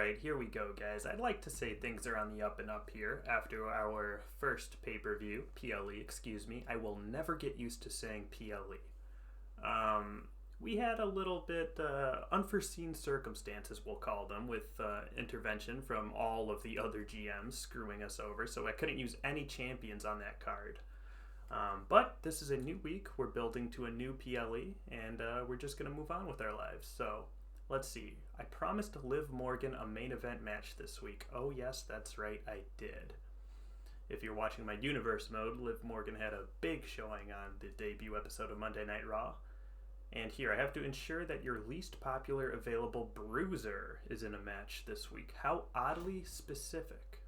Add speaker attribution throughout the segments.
Speaker 1: Alright, here we go, guys. I'd like to say things are on the up and up here after our first pay-per-view, PLE, excuse me. I will never get used to saying PLE. We had a little bit unforeseen circumstances, we'll call them, with intervention from all of the other GMs screwing us over, so I couldn't use any champions on that card. But this is a new week. We're building to a new PLE, and we're just going to move on with our lives. So, let's see. I promised Liv Morgan a main event match this week. Oh yes, that's right, I did. If you're watching my universe mode, Liv Morgan had a big showing on the debut episode of Monday Night Raw. And here, I have to ensure that your least popular available bruiser is in a match this week. How oddly specific.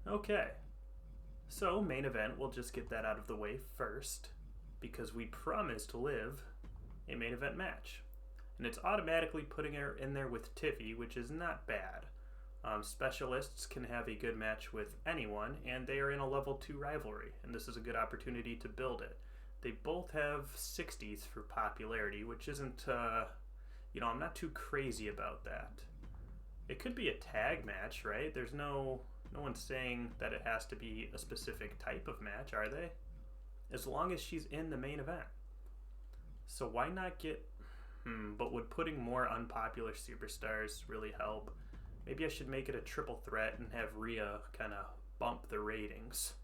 Speaker 1: Okay. So, main event, we'll just get that out of the way first, because we promised Liv a main event match. And it's automatically putting her in there with Tiffy, which is not bad. Specialists can have a good match with anyone, and they are in a level 2 rivalry, and this is a good opportunity to build it. They both have 60s for popularity, which isn't, I'm not too crazy about that. It could be a tag match, right? There's no one's saying that it has to be a specific type of match, are they? As long as she's in the main event. So why not get... but would putting more unpopular superstars really help? Maybe I should make it a triple threat and have Rhea kind of bump the ratings.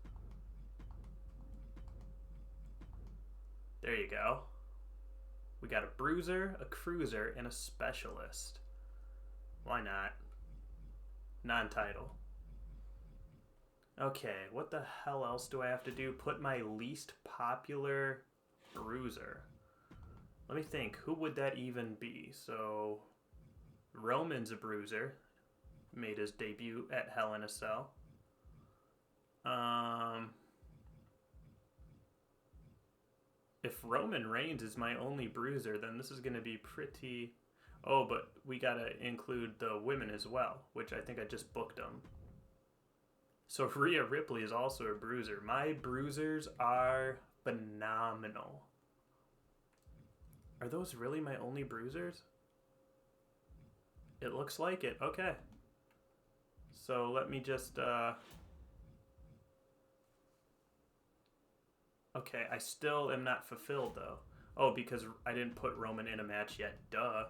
Speaker 1: There you go. We got a bruiser, a cruiser, and a specialist. Why not? Non-title. Okay, what the hell else do I have to do? Put my least popular bruiser. Let me think. Who would that even be? So, Roman's a bruiser. Made his debut at Hell in a Cell. If Roman Reigns is my only bruiser, then this is going to be pretty... Oh, but we got to include the women as well, which I think I just booked them. So Rhea Ripley is also a bruiser. My bruisers are phenomenal. Are those really my only bruisers? It looks like it. Okay. So let me just... Okay, I still am not fulfilled, though. Oh, because I didn't put Roman in a match yet. Duh.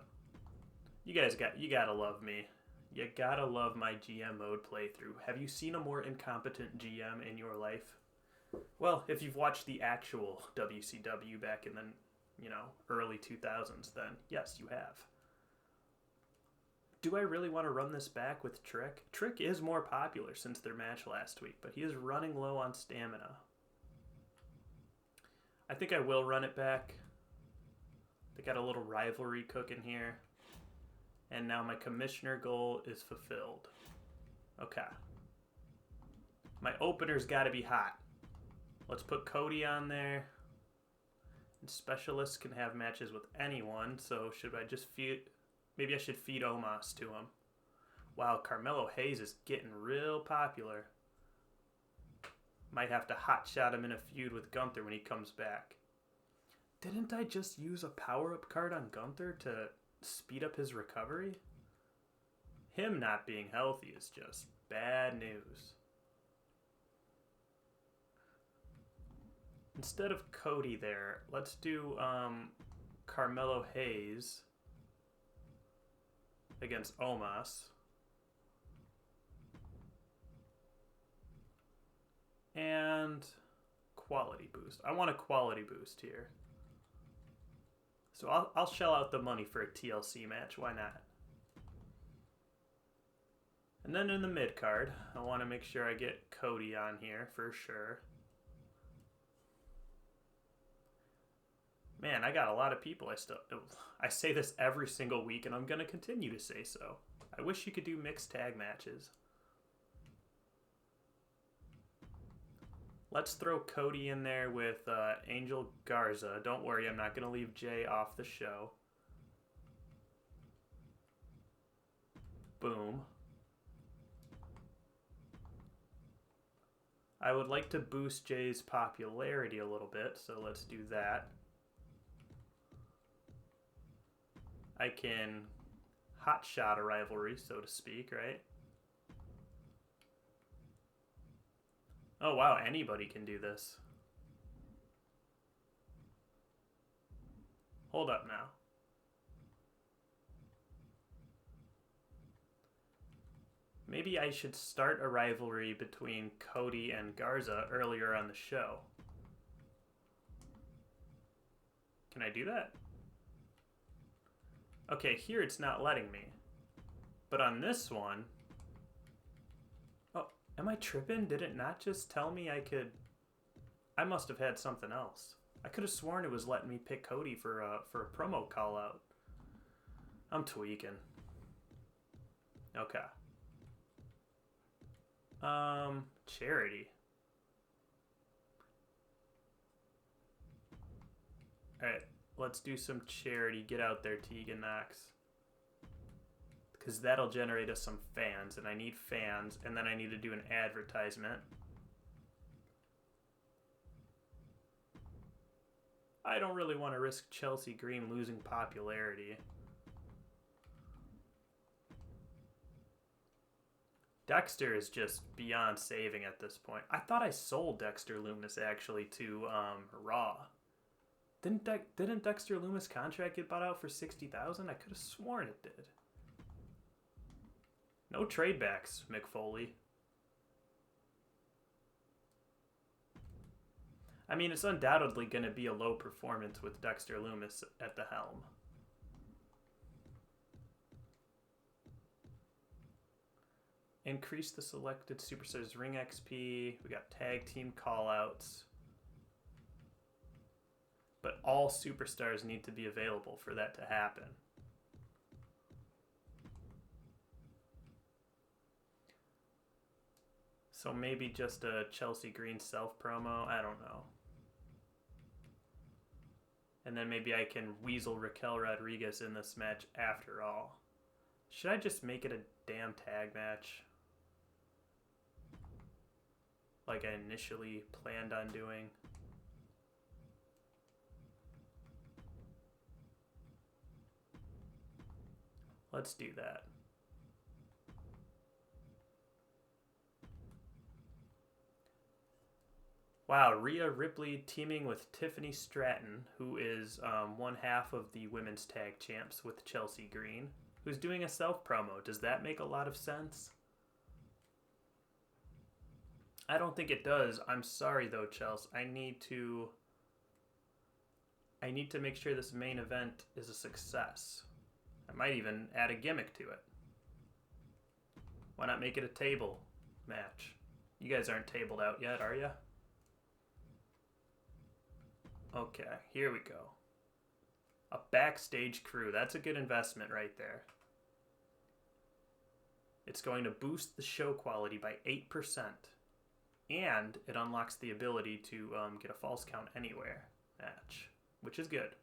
Speaker 1: You gotta love me. You gotta love my GM mode playthrough. Have you seen a more incompetent GM in your life? Well, if you've watched the actual WCW back in the, early 2000s, then yes, you have. Do I really want to run this back with Trick? Trick is more popular since their match last week, but he is running low on stamina. I think I will run it back. They got a little rivalry cooking here. And now my commissioner goal is fulfilled. Okay. My opener's got to be hot. Let's put Cody on there. And specialists can have matches with anyone, so should I just feed... Maybe I should feed Omos to him. Wow, Carmelo Hayes is getting real popular. Might have to hotshot him in a feud with Gunther when he comes back. Didn't I just use a power-up card on Gunther to speed up his recovery? Him not being healthy is just bad news. Instead of Cody there, let's do Carmelo Hayes against Omos. And quality boost. I want a quality boost here. So I'll shell out the money for a TLC match. Why not? And then in the mid card, I want to make sure I get Cody on here for sure. Man, I got a lot of people. I say this every single week, and I'm going to continue to say so. I wish you could do mixed tag matches. Let's throw Cody in there with Angel Garza. Don't worry, I'm not going to leave Jay off the show. Boom. I would like to boost Jay's popularity a little bit, so let's do that. I can hot shot a rivalry, so to speak, right? Oh wow, anybody can do this. Hold up now. Maybe I should start a rivalry between Cody and Garza earlier on the show. Can I do that? Okay, here it's not letting me. But on this one... Oh, am I tripping? Did it not just tell me I could... I must have had something else. I could have sworn it was letting me pick Cody for a promo call out. I'm tweaking. Okay. Charity. Alright, let's do some charity. Get out there, Tegan Knox. Because that'll generate us some fans, and I need fans, and then I need to do an advertisement. I don't really want to risk Chelsea Green losing popularity. Dexter is just beyond saving at this point. I thought I sold Dexter Lumis actually to Raw. Didn't Dexter Lumis' contract get bought out for $60,000? I could have sworn it did. No trade backs, Mick Foley. I mean, it's undoubtedly going to be a low performance with Dexter Lumis at the helm. Increase the selected superstars ring XP. We got tag team callouts. But all superstars need to be available for that to happen. So maybe just a Chelsea Green self promo. I don't know. And then maybe I can weasel Raquel Rodriguez in this match after all. Should I just make it a damn tag match? Like I initially planned on doing. Let's do that. Wow, Rhea Ripley teaming with Tiffany Stratton, who is one half of the women's tag champs with Chelsea Green, who's doing a self promo. Does that make a lot of sense? I don't think it does. I'm sorry though, Chelsea. I need to make sure this main event is a success. I might even add a gimmick to it. Why not make it a table match? You guys aren't tabled out yet, are you? Okay, here we go. A backstage crew. That's a good investment right there. It's going to boost the show quality by 8%. And it unlocks the ability to get a false count anywhere match, which is good.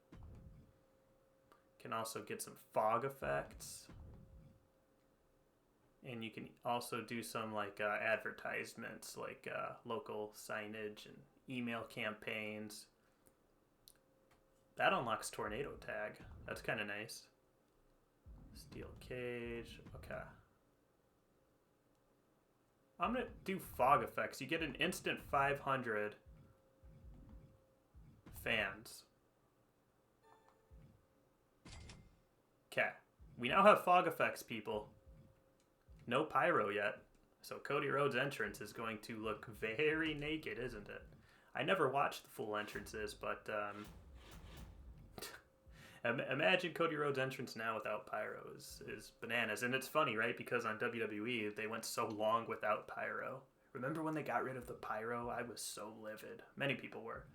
Speaker 1: Can also get some fog effects. And you can also do some like advertisements, like local signage and email campaigns. That unlocks Tornado Tag. That's kind of nice. Steel Cage. Okay. I'm going to do fog effects. You get an instant 500 fans. Okay. We now have fog effects, people. No pyro yet. So Cody Rhodes' entrance is going to look very naked, isn't it? I never watched the full entrances, but imagine Cody Rhodes' entrance now without pyro is bananas. And it's funny, right? Because on WWE, they went so long without pyro. Remember when they got rid of the pyro? I was so livid. Many people were.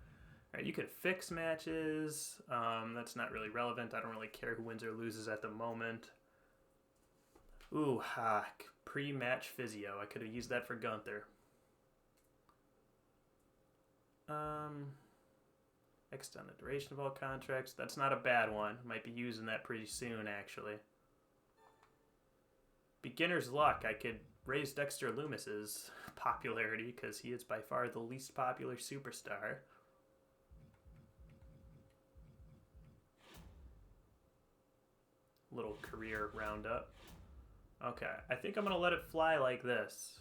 Speaker 1: All right, you can fix matches. That's not really relevant. I don't really care who wins or loses at the moment. Ooh, pre-match physio. I could have used that for Gunther. Extend the duration of all contracts. That's not a bad one. Might be using that pretty soon, actually. Beginner's luck. I could raise Dexter Lumis's popularity because he is by far the least popular superstar. little career roundup. Okay, I think I'm going to let it fly like this.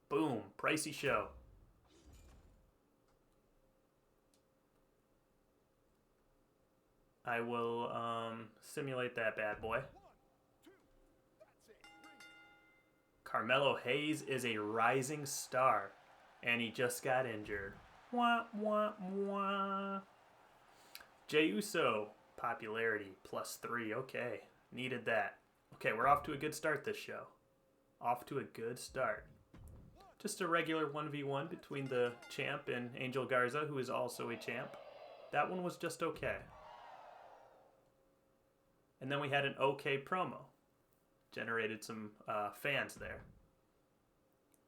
Speaker 1: Boom, pricey show. I will simulate that bad boy. Carmelo Hayes is a rising star, and he just got injured. Wah, wah, wah. Jey Uso, popularity, +3. Okay, needed that. Okay, we're off to a good start this show. Off to a good start. Just a regular 1v1 between the champ and Angel Garza, who is also a champ. That one was just okay. And then we had an okay promo. Generated some fans there,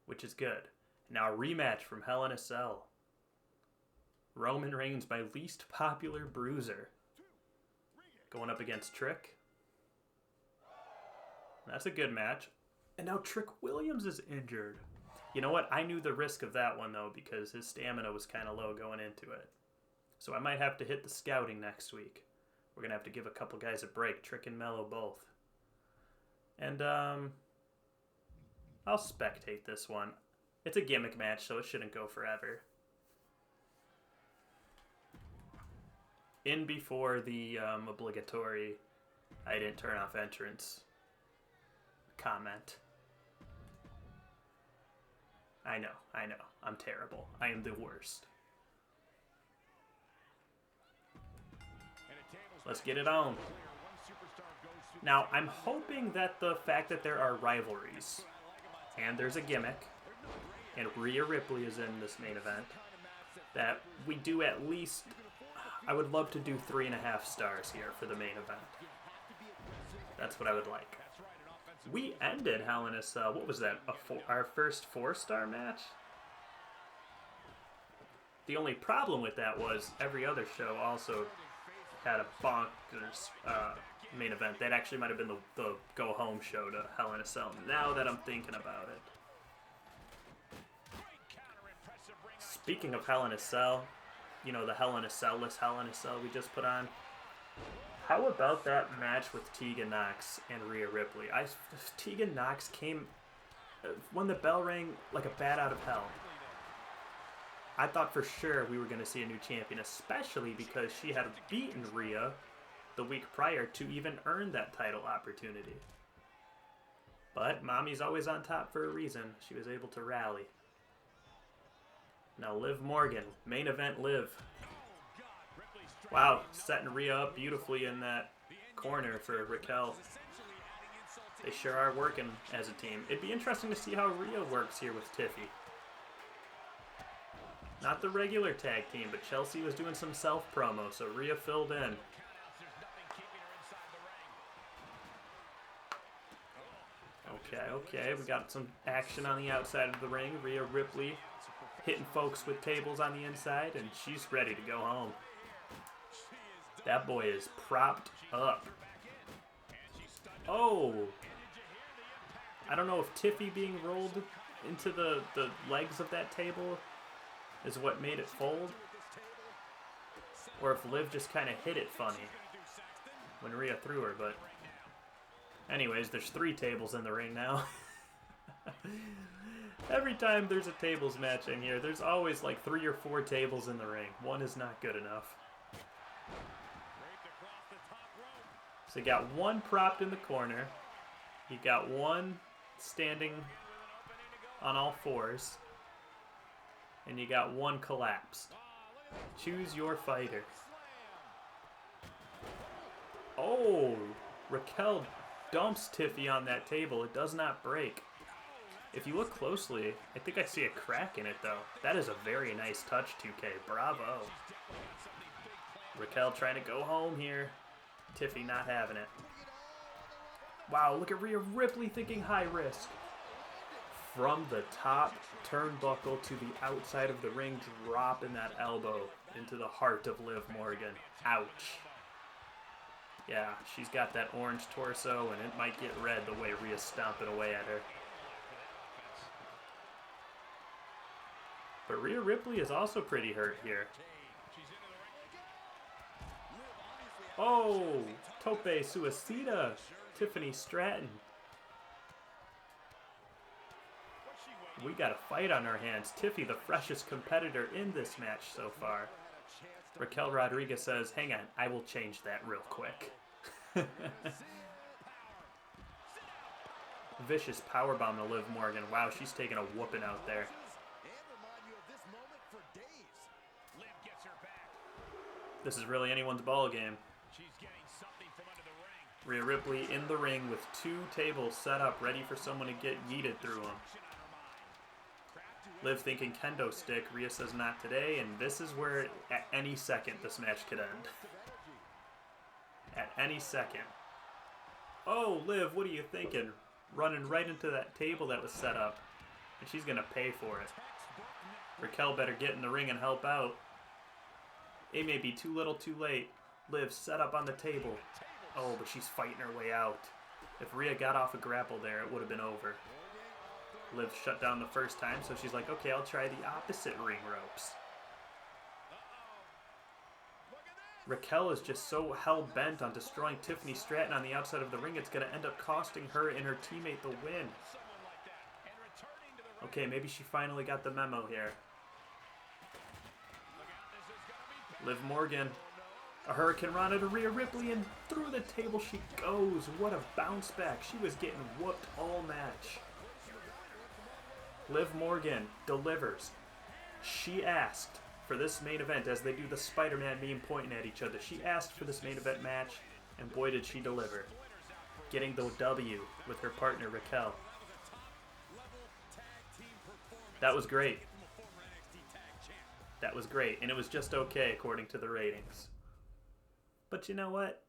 Speaker 1: which is good. Now a rematch from Hell in a Cell. Roman Reigns, my least popular bruiser, going up against Trick. That's a good match. And now Trick Williams is injured. You know what? I knew the risk of that one, though, because his stamina was kind of low going into it. So I might have to hit the scouting next week. We're going to have to give a couple guys a break, Trick and Mello both. And I'll spectate this one. It's a gimmick match, so it shouldn't go forever. In before the obligatory I didn't turn off entrance comment. I know. I'm terrible. I am the worst. Let's get it on. Now, I'm hoping that the fact that there are rivalries, and there's a gimmick, and Rhea Ripley is in this main event, that we do at least, I would love to do 3.5 stars here for the main event. That's what I would like. We ended Hell in a Cell, what was that, our first 4-star match? The only problem with that was every other show also had a bonkers main event. That actually might have been the go-home show to Hell in a Cell, now that I'm thinking about it. Speaking of Hell in a Cell, you know, the Hell in a Cell-less Hell in a Cell we just put on. How about that match with Tegan Nox and Rhea Ripley? Tegan Nox came, when the bell rang, like a bat out of hell. I thought for sure we were going to see a new champion, especially because she had beaten Rhea the week prior to even earn that title opportunity. But Mommy's always on top for a reason. She was able to rally. Now Liv Morgan, main event Liv. Wow, setting Rhea up beautifully in that corner for Raquel. They sure are working as a team. It'd be interesting to see how Rhea works here with Tiffy. Not the regular tag team, but Chelsea was doing some self-promo, so Rhea filled in. Okay, we got some action on the outside of the ring. Rhea Ripley hitting folks with tables on the inside, and she's ready to go home. That boy is propped up. Oh! I don't know if Tiffy being rolled into the legs of that table is what made it fold, or if Liv just kind of hit it funny when Rhea threw her, but anyways, there's 3 tables in the ring now. Every time there's a tables match in here, there's always like 3 or 4 tables in the ring. One is not good enough. So you got one propped in the corner. You got one standing on all 4s. And you got one collapsed. Choose your fighter. Oh, Raquel dumps Tiffy on that table. It does not break. If you look closely, I think I see a crack in it, though. That is a very nice touch, 2K. Bravo. Raquel trying to go home here. Tiffy not having it. Wow, look at Rhea Ripley thinking high risk. From the top turnbuckle to the outside of the ring, dropping that elbow into the heart of Liv Morgan. Ouch. Yeah, she's got that orange torso, and it might get red the way Rhea's stomping away at her. But Rhea Ripley is also pretty hurt here. Oh, Tope Suicida, Tiffany Stratton. We got a fight on our hands. Tiffy, the freshest competitor in this match so far. Raquel Rodriguez says, hang on, I will change that real quick. Vicious powerbomb to Liv Morgan. Wow, she's taking a whooping out there. This is really anyone's ball game. Rhea Ripley in the ring with 2 tables set up, ready for someone to get yeeted through them. Liv thinking kendo stick. Rhea says not today, and this is where at any second this match could end. At any second. Oh, Liv, what are you thinking? Running right into that table that was set up, and she's gonna pay for it. Raquel better get in the ring and help out. It may be too little too late. Liv set up on the table. Oh, but she's fighting her way out. If Rhea got off a grapple there, it would have been over. Liv shut down the first time, so she's like, okay, I'll try the opposite ring ropes. Raquel is just so hell-bent on destroying Tiffany Stratton on the outside of the ring, it's going to end up costing her and her teammate the win. Okay, maybe she finally got the memo here. Liv Morgan, a Hurricane Rana to Rhea Ripley, and through the table she goes. What a bounce back. She was getting whooped all match. Liv Morgan delivers. She asked for this main event, as they do the Spider-Man meme pointing at each other. She asked for this main event match, and boy did she deliver. Getting the W with her partner Raquel. That was great. That was great, and it was just okay according to the ratings. But you know what?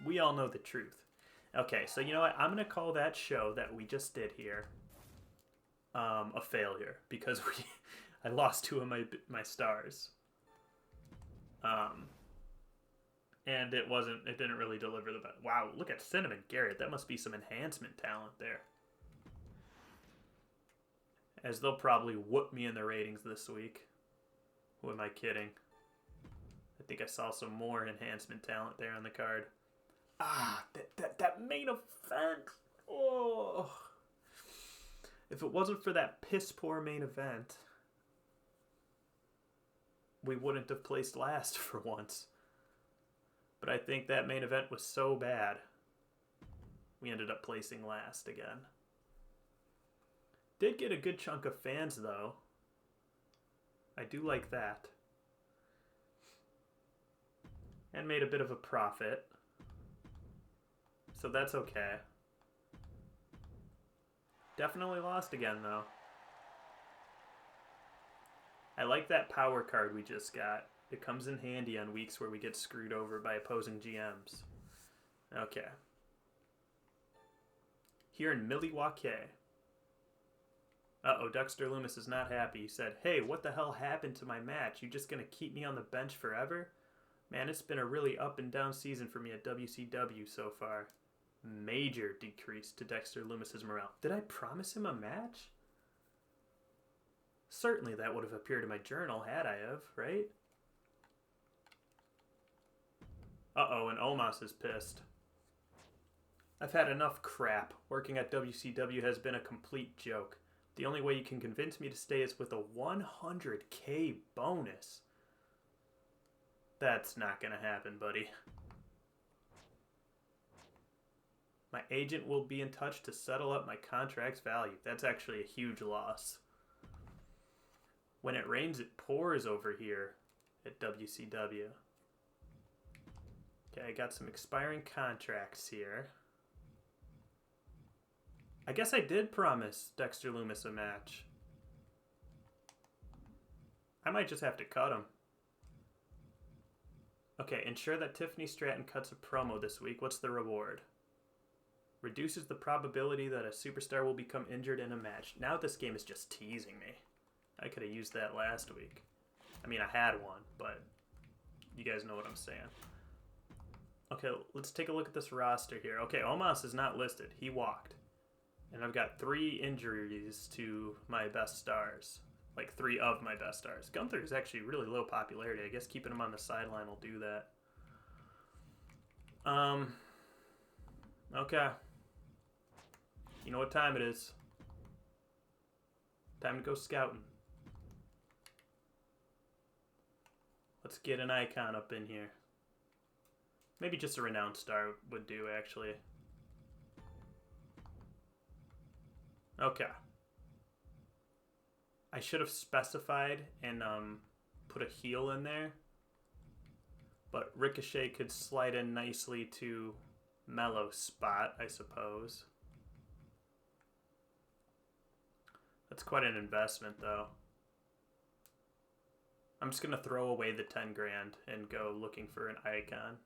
Speaker 1: We all know the truth. Okay, so you know what? I'm going to call that show that we just did here a failure, because I lost 2 of my stars. And it didn't really deliver the best. Wow, look at Cinnamon Garrett. That must be some enhancement talent there. As they'll probably whoop me in the ratings this week. Who am I kidding? I think I saw some more enhancement talent there on the card. Ah, that main event. Oh. If it wasn't for that piss poor main event, we wouldn't have placed last for once. But I think that main event was so bad, we ended up placing last again. Did get a good chunk of fans, though. I do like that. And made a bit of a profit. So that's okay. Definitely lost again, though. I like that power card we just got. It comes in handy on weeks where we get screwed over by opposing GMs. Okay. Here in Milwaukee. Uh-oh, Dexter Lumis is not happy. He said, hey, what the hell happened to my match? You just gonna keep me on the bench forever? Man, it's been a really up and down season for me at WCW so far. Major decrease to Dexter Lumis's morale. Did I promise him a match? Certainly that would have appeared in my journal had I have, right? Uh-oh, and Omos is pissed. I've had enough crap. Working at WCW has been a complete joke. The only way you can convince me to stay is with a 100K bonus. That's not gonna happen, buddy. My agent will be in touch to settle up my contract's value. That's actually a huge loss. When it rains, it pours over here at WCW. Okay, I got some expiring contracts here. I guess I did promise Dexter Lumis a match. I might just have to cut him. Okay, ensure that Tiffany Stratton cuts a promo this week. What's the reward? Reduces the probability that a superstar will become injured in a match. Now this game is just teasing me. I could have used that last week. I mean, I had one, but you guys know what I'm saying. Okay, let's take a look at this roster here. Okay, Omos is not listed. He walked. And I've got 3 injuries to my best stars. like 3 of my best stars. Gunther is actually really low popularity. I guess keeping him on the sideline will do that. Okay. You know what time it is. Time to go scouting. Let's get an icon up in here. Maybe just a renowned star would do, actually. Okay. I should have specified and put a heel in there. But Ricochet could slide in nicely to Mello's spot, I suppose. That's quite an investment, though. I'm just going to throw away the 10 grand and go looking for an icon.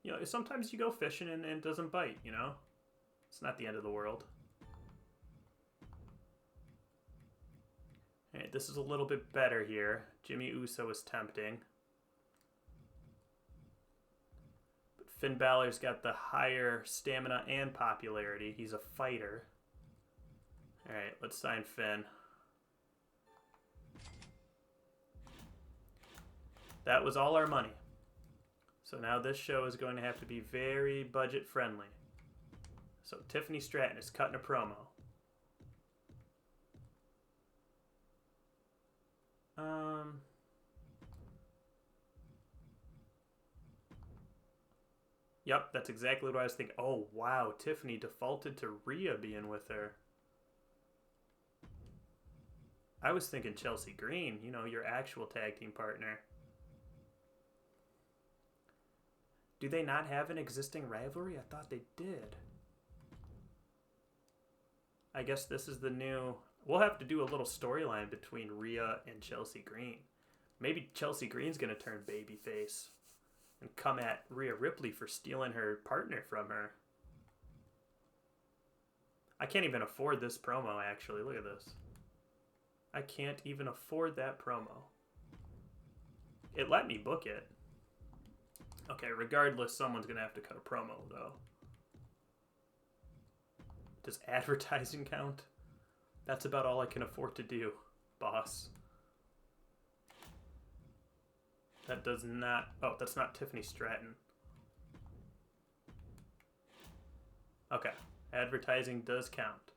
Speaker 1: You know, sometimes you go fishing and it doesn't bite, you know? It's not the end of the world. Alright, this is a little bit better here. Jimmy Uso is tempting. But Finn Balor's got the higher stamina and popularity. He's a fighter. Alright, let's sign Finn. That was all our money. So now this show is going to have to be very budget friendly. So Tiffany Stratton is cutting a promo. Yep, that's exactly what I was thinking. Oh, wow. Tiffany defaulted to Rhea being with her. I was thinking Chelsea Green, you know, your actual tag team partner. Do they not have an existing rivalry? I thought they did. I guess this is the new... We'll have to do a little storyline between Rhea and Chelsea Green. Maybe Chelsea Green's going to turn babyface and come at Rhea Ripley for stealing her partner from her. I can't even afford this promo, actually. Look at this. I can't even afford that promo. It let me book it. Okay, regardless, someone's going to have to cut a promo, though. Does advertising count? That's about all I can afford to do, boss. That does not... Oh, that's not Tiffany Stratton. Okay, advertising does count.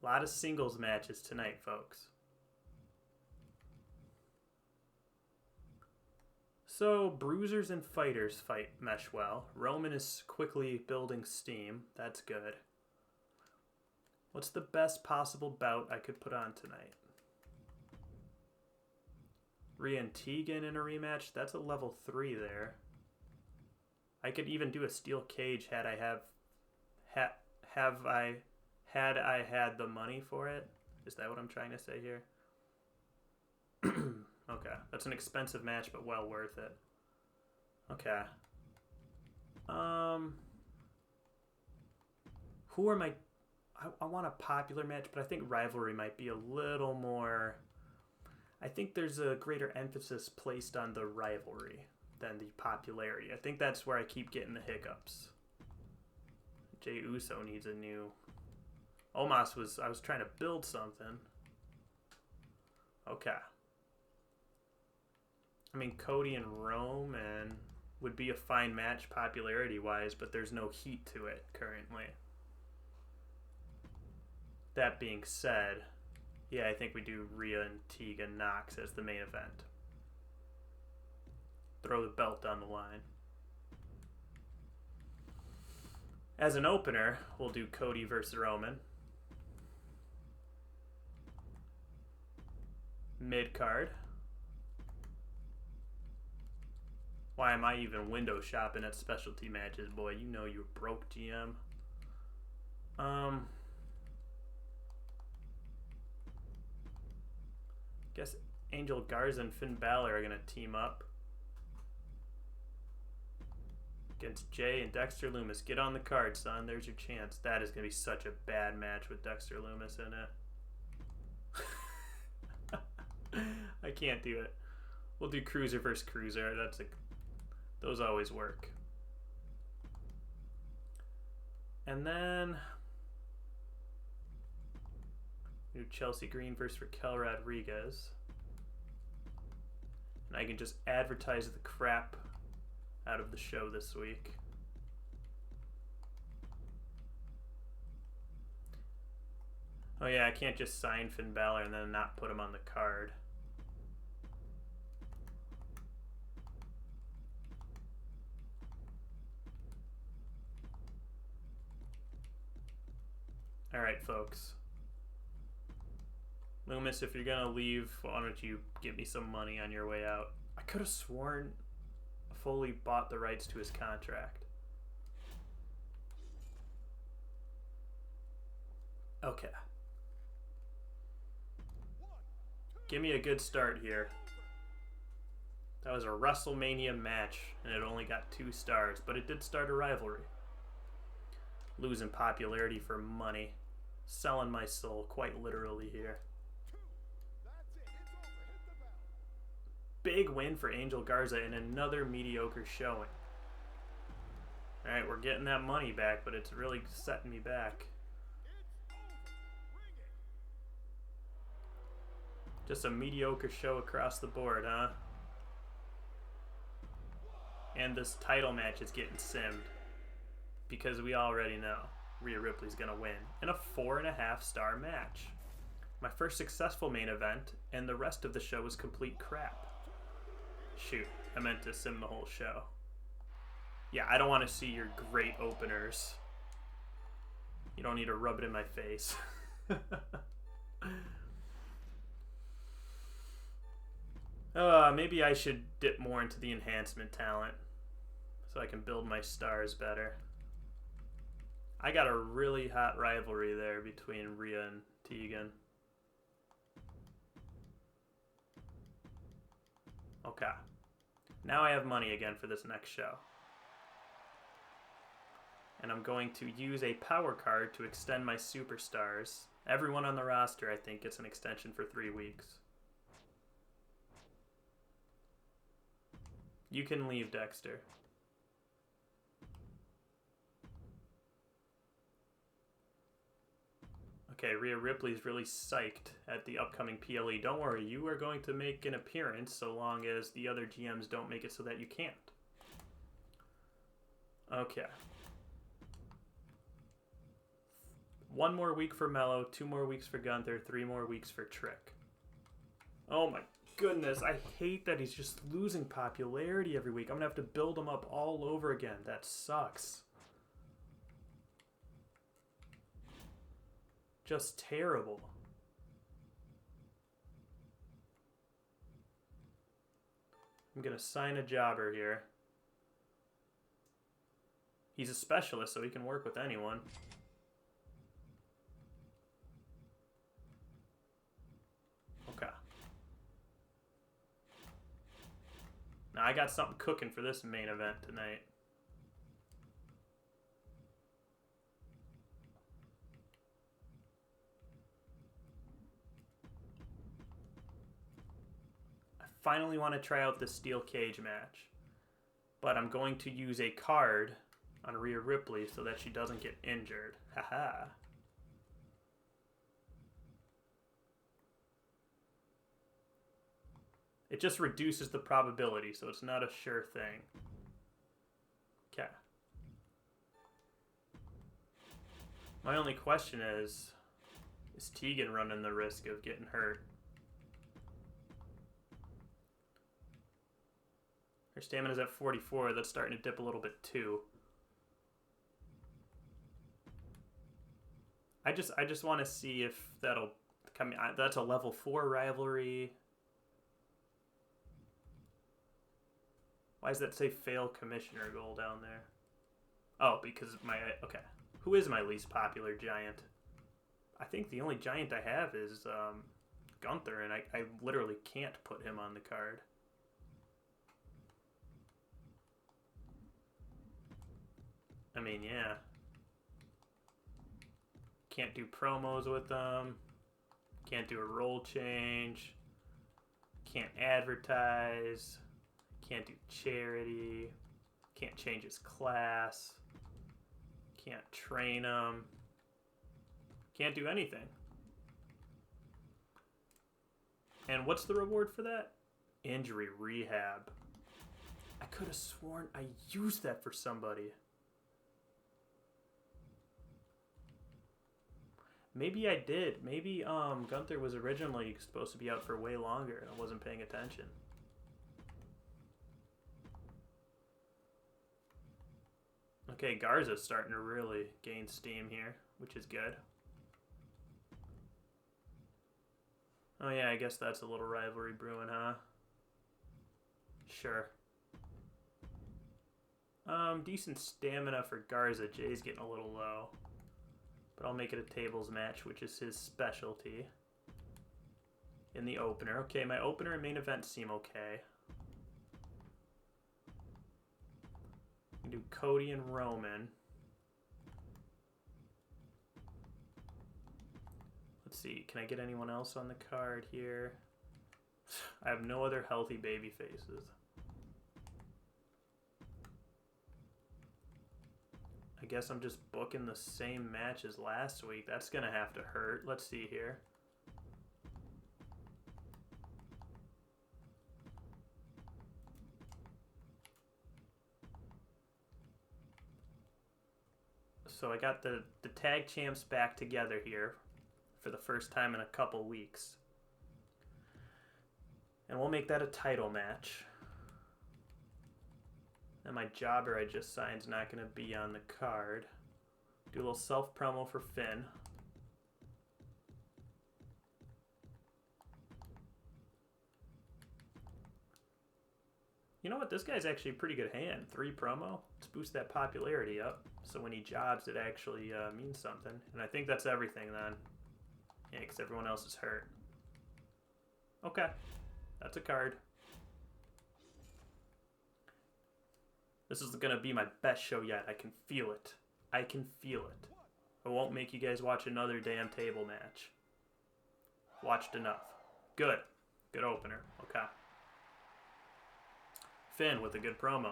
Speaker 1: A lot of singles matches tonight, folks. So, bruisers and fighters mesh well. Roman is quickly building steam. That's good. What's the best possible bout I could put on tonight? Rhea and Tegan in a rematch. That's a level 3 there. I could even do a steel cage had I had the money for it. Is that what I'm trying to say here? Okay, that's an expensive match, but well worth it. Okay. Who are my... I want a popular match, but I think rivalry might be a little more... I think there's a greater emphasis placed on the rivalry than the popularity. I think that's where I keep getting the hiccups. Jey Uso needs a new... Omos was... I was trying to build something. Okay. I mean, Cody and Roman would be a fine match popularity-wise, but there's no heat to it currently. That being said, yeah, I think we do Rhea and Tegan Nox as the main event. Throw the belt on the line. As an opener, we'll do Cody versus Roman. Mid-card. Why am I even window shopping at specialty matches, boy? You know you're broke, GM. Guess Angel Garza and Finn Balor are going to team up against Jay and Dexter Lumis. Get on the card, son. There's your chance. That is going to be such a bad match with Dexter Lumis in it. I can't do it. We'll do Cruiser versus Cruiser. Those always work. And then New Chelsea Green versus Raquel Rodriguez. And I can just advertise the crap out of the show this week. Oh yeah, I can't just sign Finn Balor and then not put him on the card. Alright, folks. Loomis, if you're gonna leave, why don't you get me some money on your way out? I could have sworn Foley bought the rights to his contract. Okay. Give me a good start here. That was a WrestleMania match, and it only got 2 stars, but it did start a rivalry. Losing popularity for money. Selling my soul, quite literally here. Big win for Angel Garza in another mediocre showing. Alright, we're getting that money back, but it's really setting me back. Just a mediocre show across the board, huh? And this title match is getting simmed. Because we already know Rhea Ripley's gonna win in a 4.5-star match. My first successful main event, and the rest of the show was complete crap. Shoot, I meant to sim the whole show. Yeah, I don't want to see your great openers. You don't need to rub it in my face. Maybe I should dip more into the enhancement talent so I can build my stars better. I got a really hot rivalry there between Rhea and Tegan. Okay. Now I have money again for this next show. And I'm going to use a power card to extend my superstars. Everyone on the roster, I think, gets an extension for 3 weeks. You can leave, Dexter. Okay, Rhea Ripley's really psyched at the upcoming PLE. Don't worry, you are going to make an appearance so long as the other GMs don't make it so that you can't. Okay. 1 more week for Mello, 2 more weeks for Gunther, 3 more weeks for Trick. Oh my goodness, I hate that he's just losing popularity every week. I'm going to have to build him up all over again. That sucks. Just terrible. I'm going to sign a jobber here. He's a specialist, so he can work with anyone. Okay. Now I got something cooking for this main event tonight. I finally want to try out the steel cage match, but I'm going to use a card on Rhea Ripley so that she doesn't get injured. Haha. It just reduces the probability, so it's not a sure thing. Okay. My only question is Tegan running the risk of getting hurt? Her stamina's at 44. That's starting to dip a little bit too. I just want to see if that'll come. That's a level 4 rivalry. Why does that say fail commissioner goal down there? Oh, because okay. Who is my least popular giant? I think the only giant I have is Gunther, and I literally can't put him on the card. I mean, yeah. Can't do promos with them. Can't do a role change. Can't advertise. Can't do charity. Can't change his class. Can't train him. Can't do anything. And what's the reward for that? Injury rehab. I could have sworn I used that for somebody. Maybe I did. Maybe Gunther was originally supposed to be out for way longer and I wasn't paying attention. Okay, Garza's starting to really gain steam here, which is good. Oh yeah, I guess that's a little rivalry brewing, huh? Sure. Decent stamina for Garza. Jay's getting a little low. But I'll make it a tables match, which is his specialty. In the opener. Okay, my opener and main event seem okay. We can do Cody and Roman. Let's see, can I get anyone else on the card here? I have no other healthy baby faces. I guess I'm just booking the same match as last week. That's gonna have to hurt. Let's see here. So I got the tag champs back together here for the first time in a couple weeks. And we'll make that a title match. And my jobber I just signed is not going to be on the card. Do a little self-promo for Finn. You know what? This guy's actually a pretty good hand. 3 promo. Let's boost that popularity up. So when he jobs, it actually means something. And I think that's everything then. Yeah, because everyone else is hurt. Okay. That's a card. This is going to be my best show yet. I can feel it. I can feel it. I won't make you guys watch another damn table match. Watched enough. Good. Good opener. Okay. Finn with a good promo.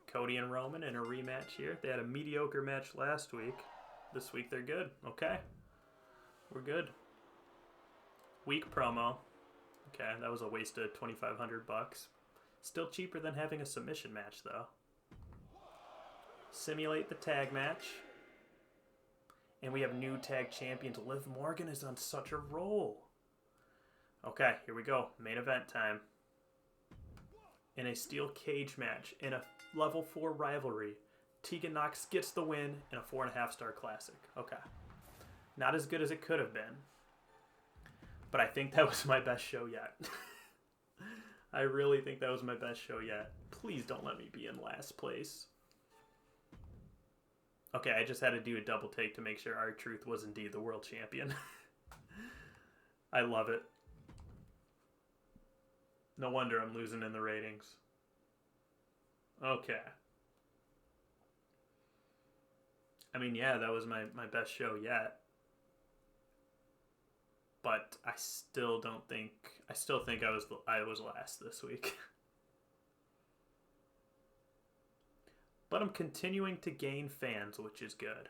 Speaker 1: Cody and Roman in a rematch here. They had a mediocre match last week. This week they're good. Okay. We're good. Weak promo. Okay, that was a waste of $2,500. Still cheaper than having a submission match, though. Simulate the tag match. And we have new tag champions. Liv Morgan is on such a roll. Okay, here we go. Main event time. In a steel cage match. In a level 4 rivalry. Tegan Nox gets the win in a 4.5-star classic. Okay. Not as good as it could have been. But I think that was my best show yet. I really think that was my best show yet. Please don't let me be in last place. Okay, I just had to do a double take to make sure R-Truth was indeed the world champion. I love it. No wonder I'm losing in the ratings. Okay. I mean, yeah, that was my best show yet. But I still think I was last this week. But I'm continuing to gain fans, which is good.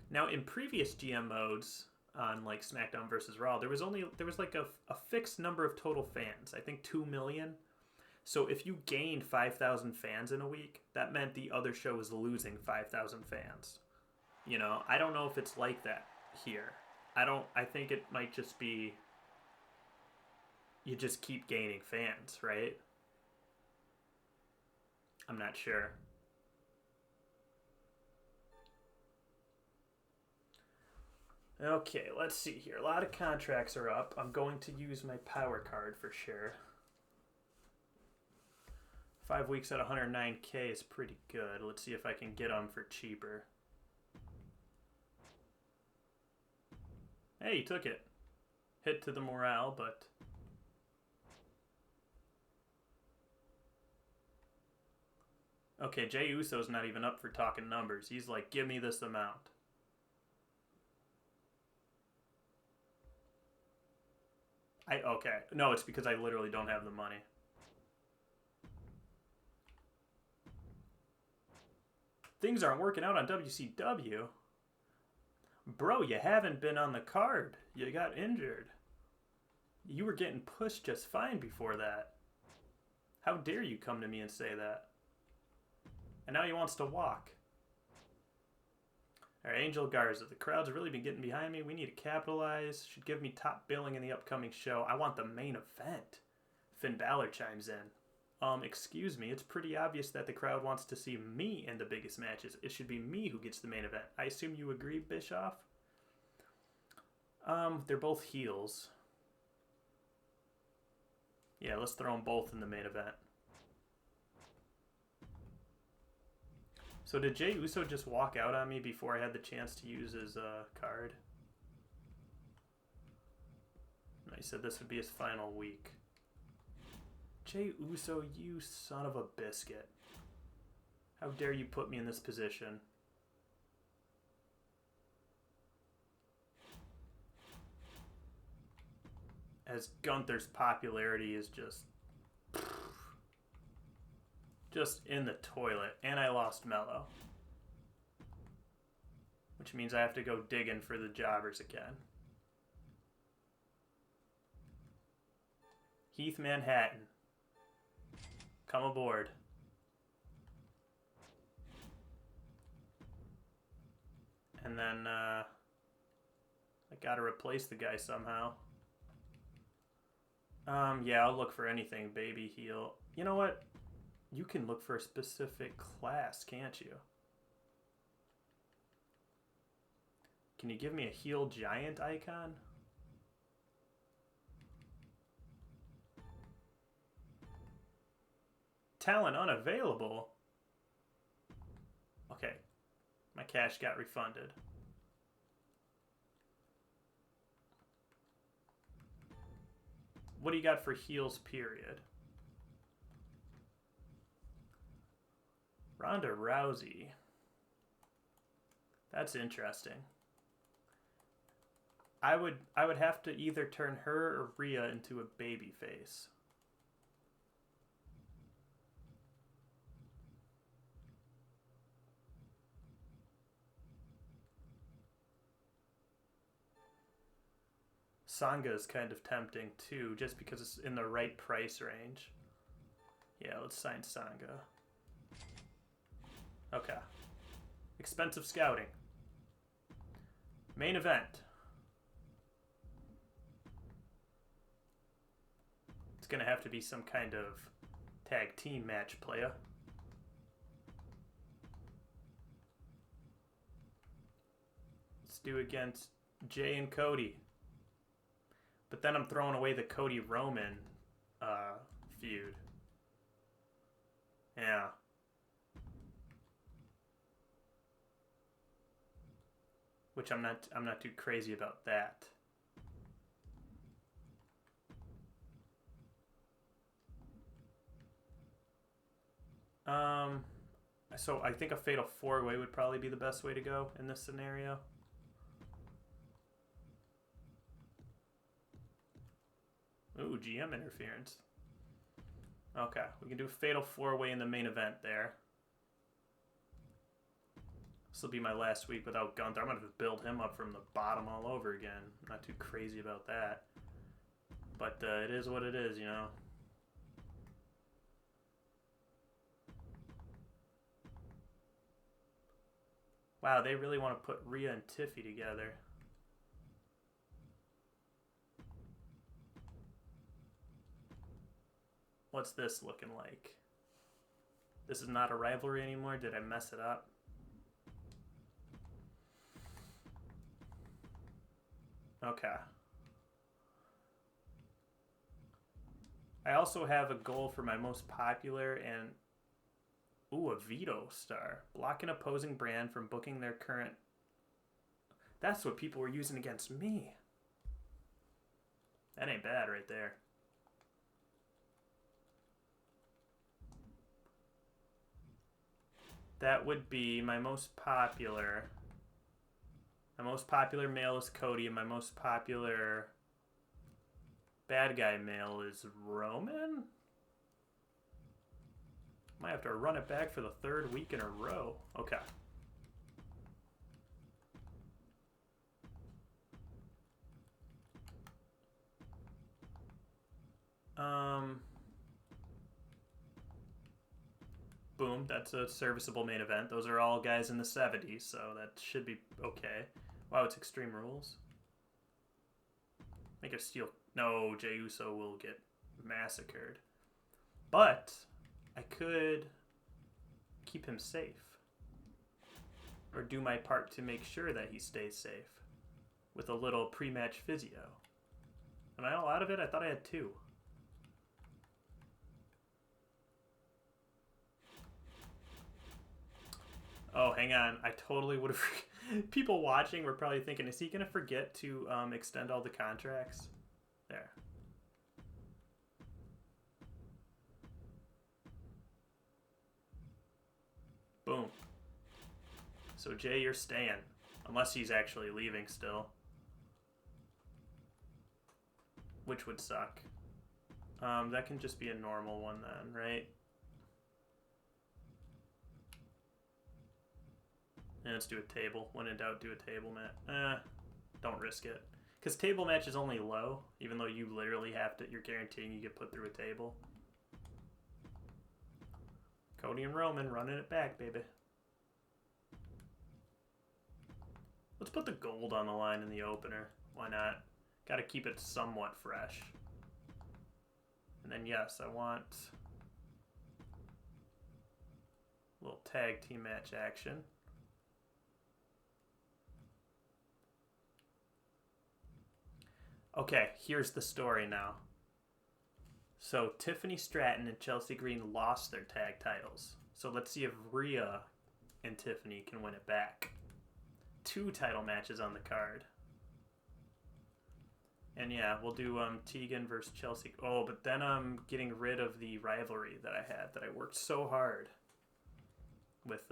Speaker 1: Now, in previous GM modes on like SmackDown versus Raw, there was like a fixed number of total fans. I think 2 million. So if you gained 5,000 fans in a week, that meant the other show was losing 5,000 fans. You know, I don't know if it's like that here. I think it might just be you just keep gaining fans, right? I'm not sure. Okay, let's see here. A lot of contracts are up. I'm going to use my power card for sure. 5 weeks at 109K is pretty good. Let's see if I can get them for cheaper. Hey, he took it. Hit to the morale, but... Okay, Jey Uso's not even up for talking numbers. He's like, give me this amount. Okay. No, it's because I literally don't have the money. Things aren't working out on WCW. Bro, you haven't been on the card. You got injured. You were getting pushed just fine before that. How dare you come to me and say that? And now he wants to walk. Alright, Angel Garza. The crowd's really been getting behind me. We need to capitalize. Should give me top billing in the upcoming show. I want the main event. Finn Balor chimes in. Excuse me, it's pretty obvious that the crowd wants to see me in the biggest matches. It should be me who gets the main event. I assume you agree, Bischoff? They're both heels. Yeah, let's throw them both in the main event. So did Jey Uso just walk out on me before I had the chance to use his card? No, he said this would be his final week. Jey Uso, you son of a biscuit. How dare you put me in this position? As Gunther's popularity is just in the toilet. And I lost Mello. Which means I have to go digging for the jobbers again. Heath Manhattan. Come aboard. And then, I gotta replace the guy somehow. Yeah, I'll look for anything, baby heel. You know what? You can look for a specific class, can't you? Can you give me a heel giant icon? Talent unavailable? Okay. My cash got refunded. What do you got for heels, period? Ronda Rousey. That's interesting. I would have to either turn her or Rhea into a baby face. Sanga is kind of tempting too, just because it's in the right price range. Yeah, let's sign Sanga. Okay. Expensive scouting. Main event. It's gonna have to be some kind of tag team match, playa. Let's do against Jay and Cody. But then I'm throwing away the Cody Roman feud. Yeah. Which I'm not too crazy about that. So I think a fatal 4-way would probably be the best way to go in this scenario. Ooh, GM interference. Okay, we can do a fatal 4-way in the main event there. This will be my last week without Gunther. I'm going to build him up from the bottom all over again. I'm not too crazy about that. But it is what it is, you know. Wow, they really want to put Rhea and Tiffy together. What's this looking like? This is not a rivalry anymore? Did I mess it up? Okay. I also have a goal for my most popular and... Ooh, a veto star. Block an opposing brand from booking their current... That's what people were using against me. That ain't bad right there. That would be my most popular. My most popular male is Cody, and my most popular bad guy male is Roman? Might have to run it back for the 3rd week in a row. Okay. boom. That's a serviceable main event. Those are all guys in the 70s, so that should be okay. Wow, it's Extreme Rules. Make a steel... No, Jey Uso will get massacred. But I could keep him safe. Or do my part to make sure that he stays safe. With a little pre-match physio. Am I all out of it? I thought I had 2. Oh, hang on. I totally would have... People watching were probably thinking, is he going to forget to extend all the contracts? There. Boom. So, Jay, you're staying. Unless he's actually leaving still. Which would suck. That can just be a normal one then, right? And let's do a table. When in doubt, do a table match. Don't risk it. Because table match is only low, even though you literally have to, you're guaranteeing you get put through a table. Cody and Roman running it back, baby. Let's put the gold on the line in the opener. Why not? Got to keep it somewhat fresh. And then, yes, I want a little tag team match action. Okay, here's the story now. So Tiffany Stratton and Chelsea Green lost their tag titles. So let's see if Rhea and Tiffany can win it back. 2 title matches on the card. And yeah, we'll do Tegan versus Chelsea. Oh, but then I'm getting rid of the rivalry that I had, that I worked so hard with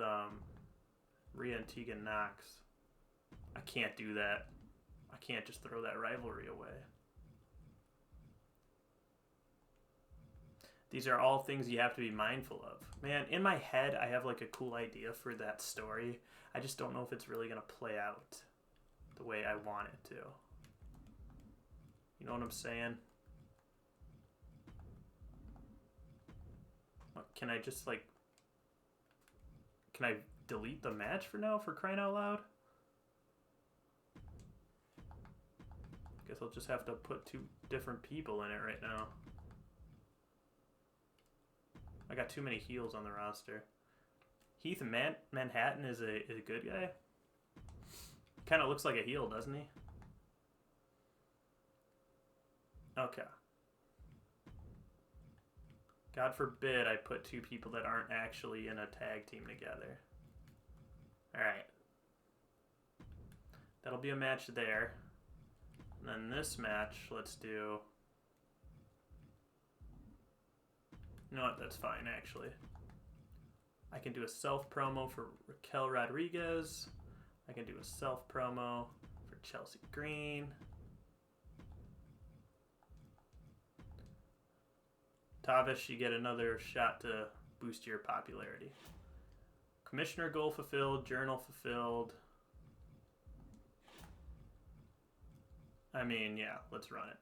Speaker 1: Rhea and Tegan Knox. I can't do that. I can't just throw that rivalry away. These are all things you have to be mindful of. Man, in my head, I have like a cool idea for that story. I just don't know if it's really going to play out the way I want it to. You know what I'm saying? Can I just like... Can I delete the match for now, for crying out loud? Guess I'll just have to put 2 different people in it right now. I got too many heels on the roster. Heath Manhattan is a good guy. Kind of looks like a heel, doesn't he? Okay. God forbid I put 2 people that aren't actually in a tag team together. Alright. That'll be a match there. And then this match, let's do... You know what? That's fine, actually. I can do a self-promo for Raquel Rodriguez. I can do a self-promo for Chelsea Green. Tavish, you get another shot to boost your popularity. Commissioner goal fulfilled, journal fulfilled. I mean, yeah, let's run it.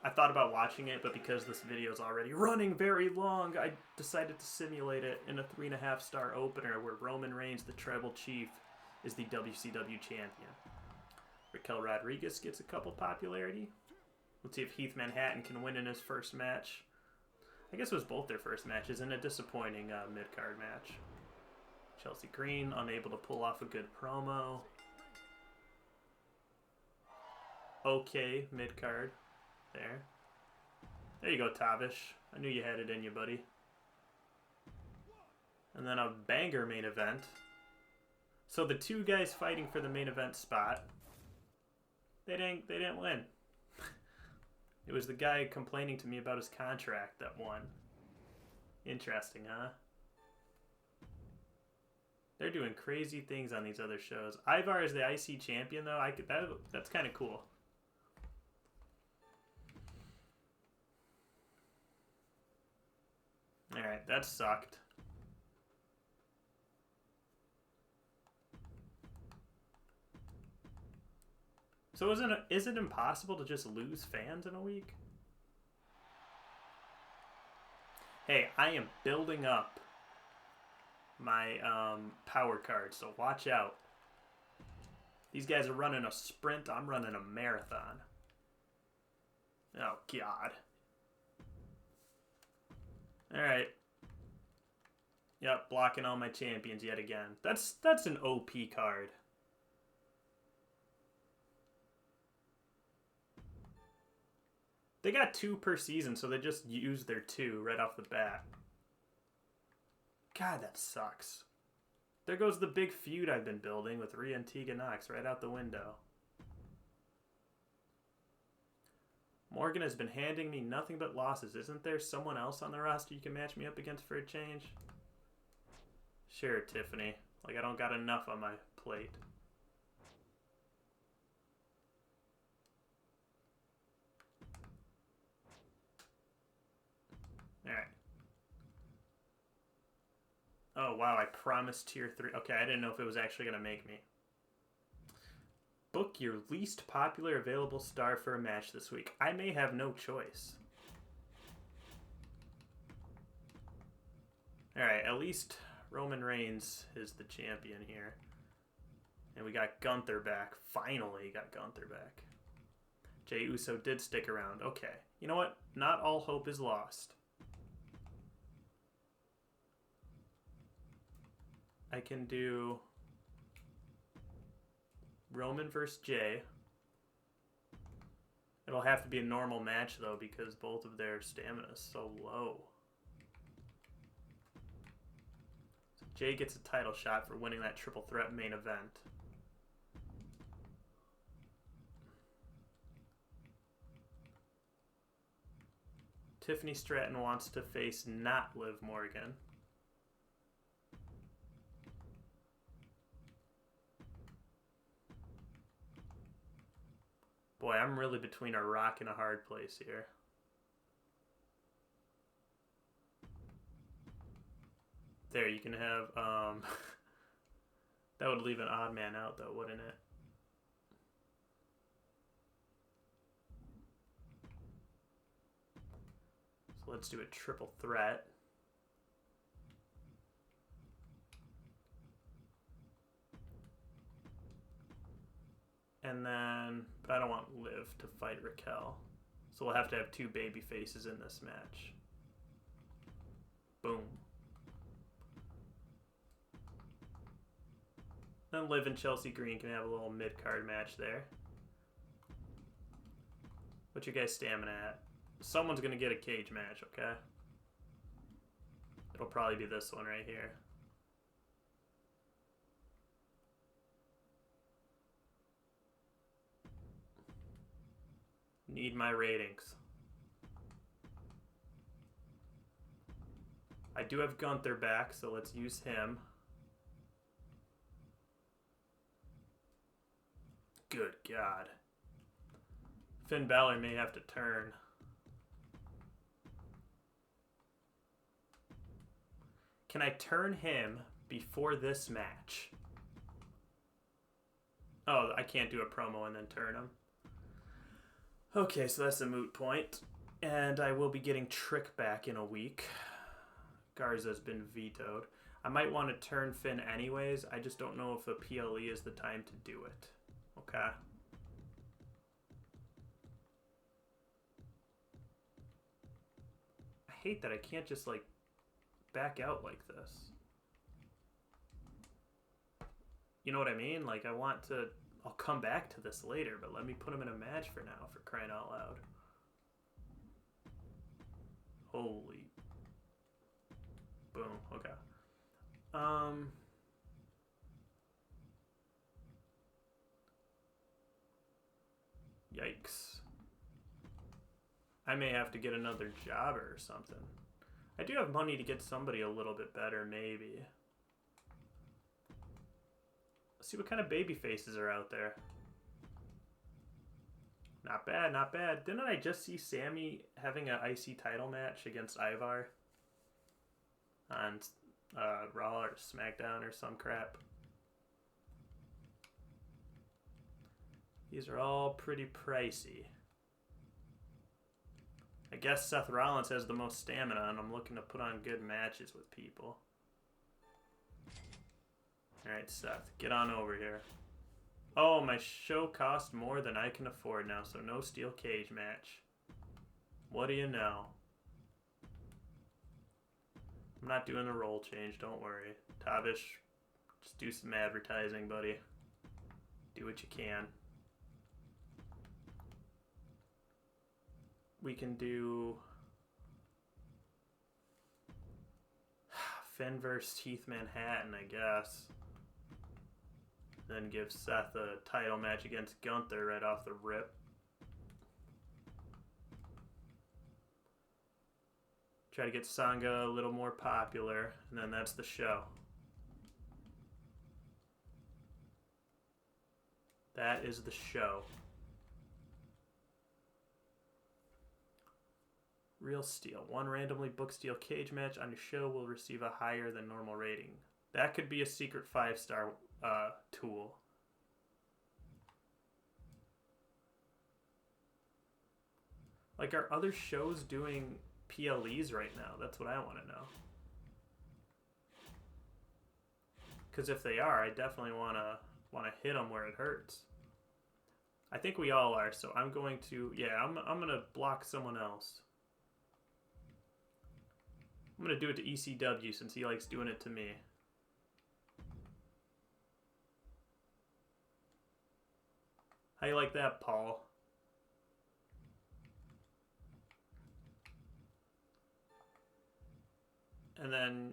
Speaker 1: I thought about watching it, but because this video is already running very long, I decided to simulate it in a 3.5-star opener where Roman Reigns, the Tribal Chief, is the WCW champion. Raquel Rodriguez gets a couple popularity. Let's see if Heath Manhattan can win in his first match. I guess it was both their first matches in a disappointing mid-card match. Chelsea Green, unable to pull off a good promo. Okay, mid-card. There you go, Tavish. I knew you had it in you, buddy. And then a banger main event. So the 2 guys fighting for the main event spot, they didn't win. It was the guy complaining to me about his contract that won. Interesting, huh? They're doing crazy things on these other shows. Ivar is the IC champion, though. That's kind of cool. Alright, that sucked. So is it impossible to just lose fans in a week? Hey, I am building up my power card, so watch out. These guys are running a sprint. I'm running a marathon. Oh, God. Alright. Yep, blocking all my champions yet again. That's an OP card. They got 2 per season, so they just used their 2 right off the bat. God, that sucks. There goes the big feud I've been building with Rhea and Tegan Nox right out the window. Morgan has been handing me nothing but losses. Isn't there someone else on the roster you can match me up against for a change? Sure, Tiffany. Like, I don't got enough on my plate. Alright. Oh, wow, I promised tier 3. Okay, I didn't know if it was actually going to make me. Book your least popular available star for a match this week. I may have no choice. Alright, at least Roman Reigns is the champion here. And we got Gunther back. Finally got Gunther back. Jey Uso did stick around. Okay. You know what? Not all hope is lost. I can do Roman versus Jey. It'll have to be a normal match, though, because both of their stamina is so low. So Jey gets a title shot for winning that triple threat main event. Tiffany Stratton wants to face not Liv Morgan. Boy, I'm really between a rock and a hard place here. There, you can have, that would leave an odd man out, though, wouldn't it? So let's do a triple threat. And then, but I don't want Liv to fight Raquel. So we'll have to have 2 baby faces in this match. Boom. Then Liv and Chelsea Green can have a little mid-card match there. What's your guys' stamina at? Someone's going to get a cage match, okay? It'll probably be this one right here. Need my ratings. I do have Gunther back, so let's use him. Good God. Finn Balor may have to turn. Can I turn him before this match? Oh, I can't do a promo and then turn him. Okay, so that's a moot point. And I will be getting Trick back in a week. Garza's been vetoed. I might want to turn Finn anyways. I just don't know if a PLE is the time to do it. Okay. I hate that I can't just, like, back out like this. You know what I mean? Like, I want to... I'll come back to this later, but let me put him in a match for now, for crying out loud. Holy. Boom. Okay. Yikes. I may have to get another jobber or something. I do have money to get somebody a little bit better, maybe. Let's see what kind of baby faces are out there. Not bad, not bad. Didn't I just see Sammy having an IC title match against Ivar on Raw or Smackdown or some crap? These are all pretty pricey. I guess Seth Rollins has the most stamina, and I'm looking to put on good matches with people. Alright, Seth, get on over here. Oh, my show cost more than I can afford now, so no steel cage match. What do you know? I'm not doing a role change, don't worry. Tavish, just do some advertising, buddy. Do what you can. We can do Finn versus Heath Manhattan, I guess. Then give Seth a title match against Gunther right off the rip. Try to get Sanga a little more popular, and then that's the show. That is the show. Real steel. One randomly booked steel cage match on your show will receive a higher than normal rating. That could be a secret 5-star tool. Like, are other shows doing PLEs right now? That's what I want to know. Because if they are, I definitely want to hit them where it hurts. I think we all are, so I'm going to, I'm going to block someone else. I'm going to do it to ECW since he likes doing it to me. How you like that, Paul? And then,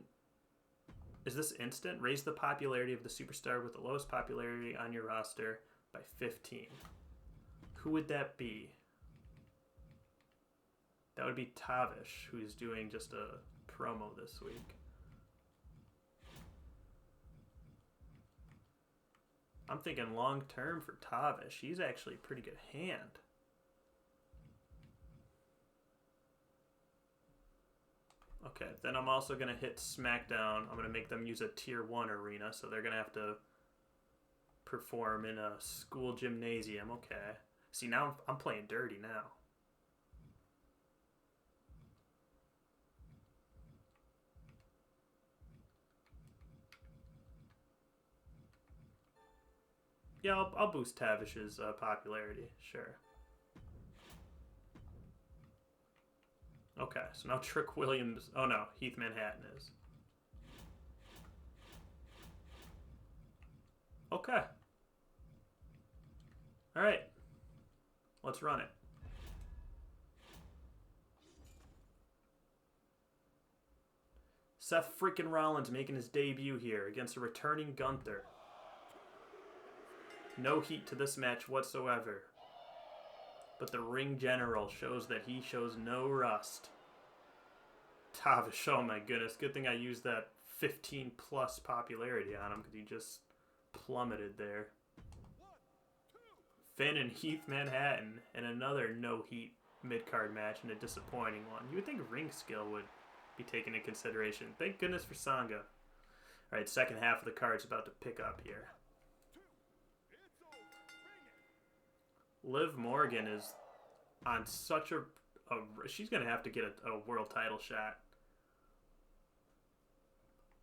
Speaker 1: is this instant? Raise the popularity of the superstar with the lowest popularity on your roster by 15. Who would that be? That would be Tavish, who's doing just a promo this week. I'm thinking long term for Tavish. He's actually a pretty good hand. Okay, then I'm also going to hit Smackdown. I'm going to make them use a Tier 1 arena, so they're going to have to perform in a school gymnasium. Okay. See, now I'm playing dirty now. Yeah, I'll boost Tavish's popularity, sure. Okay, so now Trick Williams... Oh no, Heath Manhattan is. Okay. Alright. Let's run it. Seth freaking Rollins making his debut here against a returning Gunther. No heat to this match whatsoever. But the ring general shows that he shows no rust. Tavish, oh my goodness. Good thing I used that 15 plus popularity on him because he just plummeted there. Finn and Heath Manhattan in another no heat mid-card match and a disappointing one. You would think ring skill would be taken into consideration. Thank goodness for Sanga. Alright, second half of the card's about to pick up here. Liv Morgan is on such a she's going to have to get a world title shot.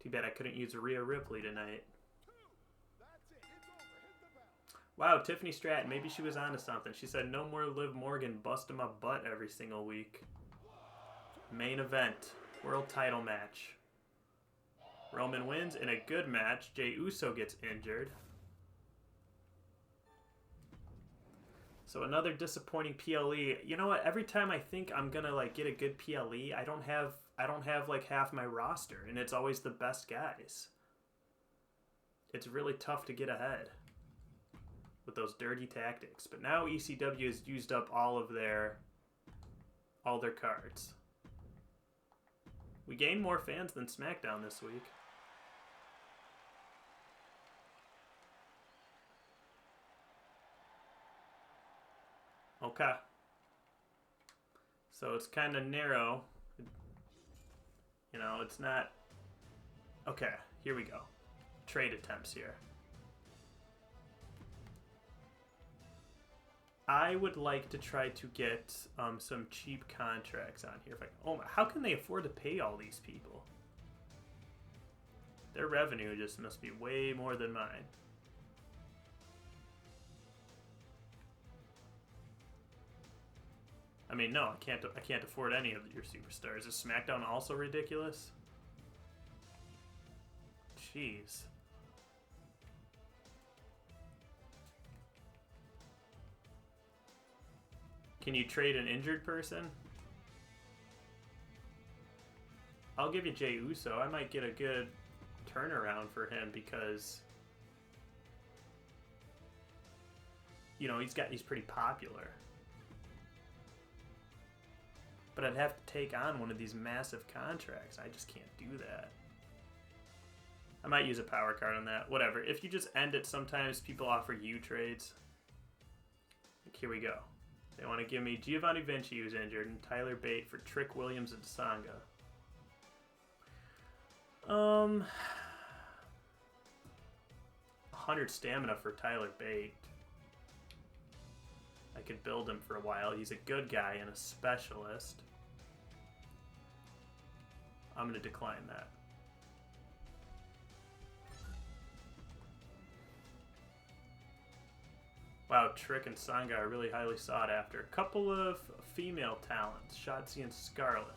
Speaker 1: Too bad I couldn't use Rhea Ripley tonight. Wow, Tiffany Stratton, maybe she was onto something. She said no more Liv Morgan busting my butt every single week. Main event, world title match. Roman wins in a good match. Jey Uso gets injured. So another disappointing PLE. You know what? Every time I think I'm gonna like get a good PLE, I don't have like half my roster, and it's always the best guys. It's really tough to get ahead with those dirty tactics. But now ECW has used up all their cards. We gained more fans than SmackDown this week. Okay. So it's kind of narrow. You know, it's not... Okay, here we go. Trade attempts here. I would like to try to get some cheap contracts on here. If I, oh my, how can they afford to pay all these people? Their revenue just must be way more than mine. I mean, no, I can't afford any of your superstars. Is Smackdown also ridiculous? Jeez. Can you trade an injured person? I'll give you Jey Uso. I might get a good turnaround for him because, you know, he's pretty popular. But I'd have to take on one of these massive contracts. I just can't do that. I might use a power card on that. Whatever. If you just end it, sometimes people offer you trades. Like, here we go. They want to give me Giovanni Vinci, who's injured, and Tyler Bate for Trick Williams and Sanga. 100 stamina for Tyler Bate. I could build him for a while. He's a good guy and a specialist. I'm going to decline that. Wow, Trick and Sanga are really highly sought after. A couple of female talents, Shotzi and Scarlett.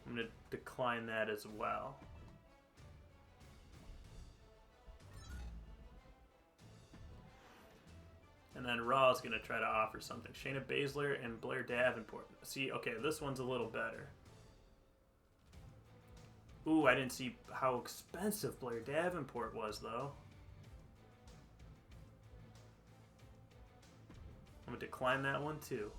Speaker 1: I'm going to decline that as well. And then Raw is going to try to offer something. Shayna Baszler and Blair Davenport. See, okay, this one's a little better. Ooh, I didn't see how expensive Blair Davenport was, though. I'm going to decline that one, too.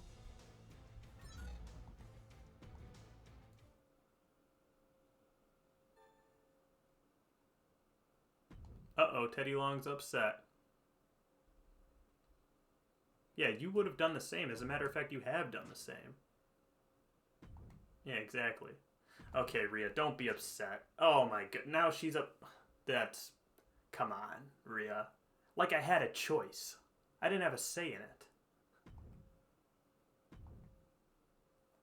Speaker 1: Uh-oh, Teddy Long's upset. Yeah, you would have done the same. As a matter of fact, you have done the same. Yeah, exactly. Okay, Rhea, don't be upset. Oh my god, now she's up. That's... Come on, Rhea. Like I had a choice. I didn't have a say in it.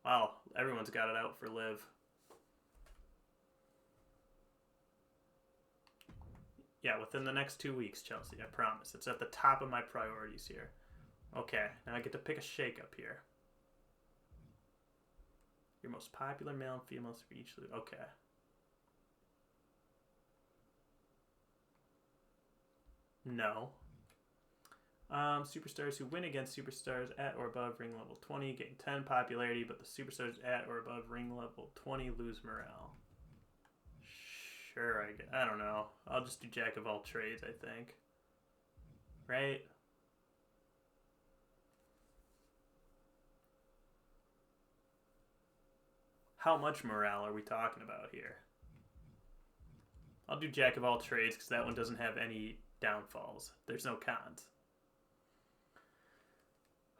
Speaker 1: Wow, everyone's got it out for Liv. Yeah, within the next 2 weeks, Chelsea, I promise. It's at the top of my priorities here. Okay, now I get to pick a shake-up here. Your most popular male and females for each league. Okay. No. Superstars who win against superstars at or above ring level 20 gain 10 popularity, but the superstars at or above ring level 20 lose morale. Sure, I don't know. I'll just do jack of all trades, I think. Right? How much morale are we talking about here? I'll do jack of all trades because that one doesn't have any downfalls. There's no cons.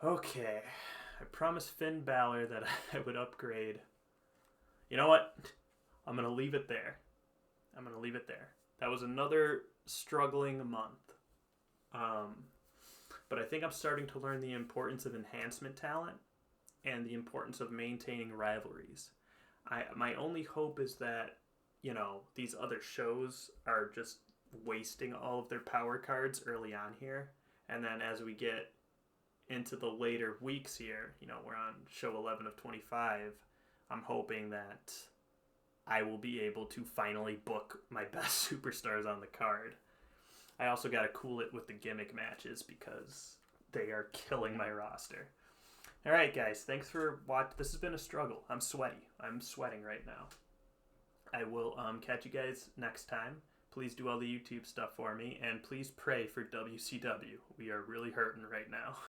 Speaker 1: Okay. I promised Finn Balor that I would upgrade. You know what? I'm going to leave it there. I'm going to leave it there. That was another struggling month. But I think I'm starting to learn the importance of enhancement talent and the importance of maintaining rivalries. My only hope is that, you know, these other shows are just wasting all of their power cards early on here. And then as we get into the later weeks here, you know, we're on show 11 of 25, I'm hoping that I will be able to finally book my best superstars on the card. I also got to cool it with the gimmick matches because they are killing my roster. All right, guys, thanks for watching. This has been a struggle. I'm sweaty. I'm sweating right now. I will catch you guys next time. Please do all the YouTube stuff for me, and please pray for WCW. We are really hurting right now.